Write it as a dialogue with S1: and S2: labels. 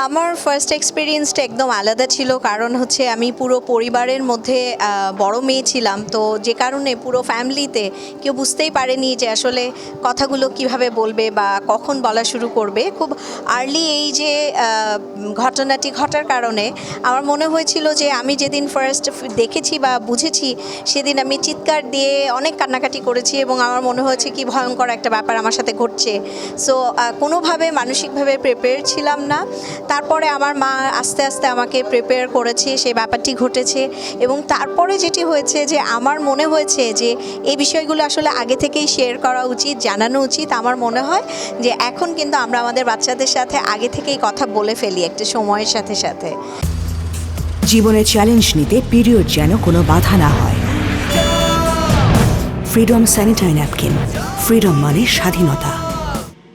S1: আমার ফার্স্ট এক্সপিরিয়েন্সটা একদম আলাদা ছিল, কারণ হচ্ছে আমি পুরো পরিবারের মধ্যে বড় মেয়ে ছিলাম, তো যে কারণে পুরো ফ্যামিলিতে কেউ বুঝতেই পারেনি যে আসলে কথাগুলো কিভাবে বলবে বা কখন বলা শুরু করবে। খুব আর্লি এই যে ঘটনাটি ঘটার কারণে আমার মনে হয়েছিল যে আমি যেদিন ফার্স্ট দেখেছি বা বুঝেছি সেদিন আমি চিৎকার দিয়ে অনেক কান্নাকাটি করেছি এবং আমার মনে হয়েছে কি ভয়ঙ্কর একটা ব্যাপার আমার সাথে ঘটছে। সো কোনোভাবে মানসিকভাবে প্রিপেয়ার ছিলাম না। তারপরে আমার মা আস্তে আস্তে আমাকে প্রিপেয়ার করেছে, সেই ব্যাপারটি ঘটেছে এবং তারপরে যেটি হয়েছে যে আমার মনে হয়েছে যে এই বিষয়গুলো আসলে আগে থেকেই শেয়ার করা উচিত, জানানো উচিত। আমার মনে হয় যে এখন কিন্তু আমরা আমাদের বাচ্চাদের সাথে আগে থেকেই কথা বলে ফেলি একটা সময়ের সাথে সাথে।
S2: জীবনের চ্যালেঞ্জ নিতে পিরিয়ড যেন কোনো বাধা না হয়। ফ্রিডম স্যানিটারি ন্যাপকিন, ফ্রিডম মানে স্বাধীনতা।